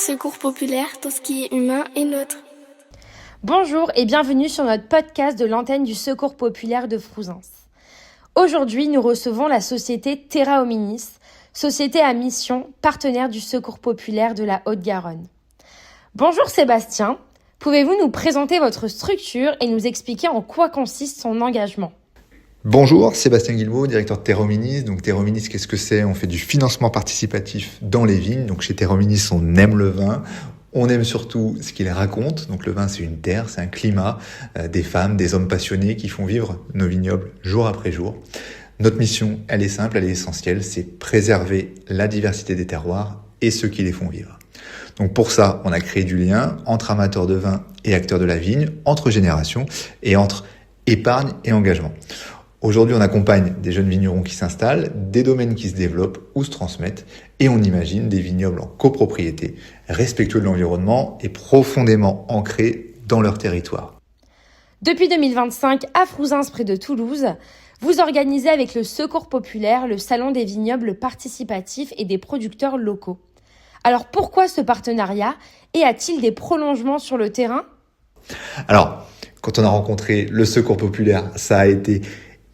Secours populaire, tout ce qui est humain est neutre. Bonjour et bienvenue sur notre podcast de l'antenne du Secours populaire de Frouzins. Aujourd'hui, nous recevons la société Terra Hominis, société à mission, partenaire du Secours populaire de la Haute-Garonne. Bonjour Sébastien, pouvez-vous nous présenter votre structure et nous expliquer en quoi consiste son engagement ? Bonjour, Sébastien Guilbault, directeur de Terra Hominis. Donc Terra Hominis, qu'est-ce que c'est ? On fait du financement participatif dans les vignes. Donc chez Terra Hominis, on aime le vin. On aime surtout ce qu'il raconte. Donc le vin, c'est une terre, c'est un climat, des femmes, des hommes passionnés qui font vivre nos vignobles jour après jour. Notre mission, elle est simple, elle est essentielle, c'est préserver la diversité des terroirs et ceux qui les font vivre. Donc pour ça, on a créé du lien entre amateurs de vin et acteurs de la vigne, entre générations et entre épargne et engagement. Aujourd'hui, on accompagne des jeunes vignerons qui s'installent, des domaines qui se développent ou se transmettent, et on imagine des vignobles en copropriété, respectueux de l'environnement et profondément ancrés dans leur territoire. Depuis 2025, à Frouzins, près de Toulouse, vous organisez avec le Secours populaire le Salon des vignobles participatifs et des producteurs locaux. Alors pourquoi ce partenariat et a-t-il des prolongements sur le terrain ? Alors, quand on a rencontré le Secours populaire, ça a été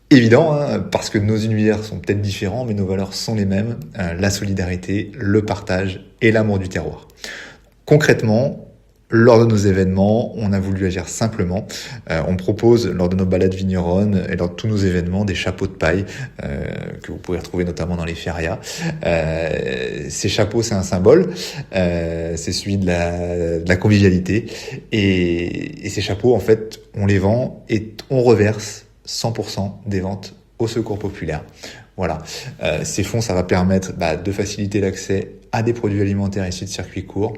évident, parce que nos univers sont peut-être différents, mais nos valeurs sont les mêmes, la solidarité, le partage et l'amour du terroir. Concrètement, lors de nos événements, on a voulu agir simplement. On propose, lors de nos balades vigneronnes et lors de tous nos événements, des chapeaux de paille que vous pouvez retrouver notamment dans les férias. Ces chapeaux, c'est un symbole, c'est celui de la convivialité. Et ces chapeaux, en fait, on les vend et on reverse 100% des ventes au Secours populaire. Voilà. Ces fonds, ça va permettre de faciliter l'accès à des produits alimentaires issus de circuits courts,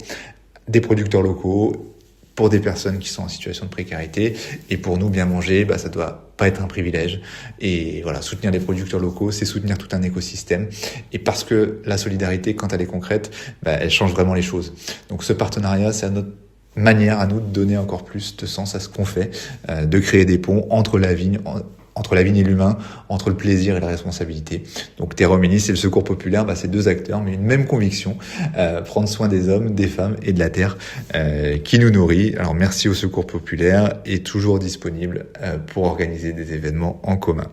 des producteurs locaux, pour des personnes qui sont en situation de précarité. Et pour nous, bien manger, ça doit pas être un privilège. Et voilà, soutenir les producteurs locaux, c'est soutenir tout un écosystème. Et parce que la solidarité, quand elle est concrète, elle change vraiment les choses. Donc ce partenariat, c'est notre manière à nous de donner encore plus de sens à ce qu'on fait, de créer des ponts entre la vigne et l'humain, entre le plaisir et la responsabilité. Donc Terra Hominis et le Secours populaire, c'est deux acteurs, mais une même conviction, prendre soin des hommes, des femmes et de la terre qui nous nourrit. Alors merci au Secours populaire et toujours disponible pour organiser des événements en commun.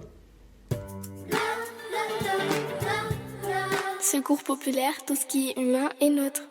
Secours populaire, tout ce qui est humain est neutre.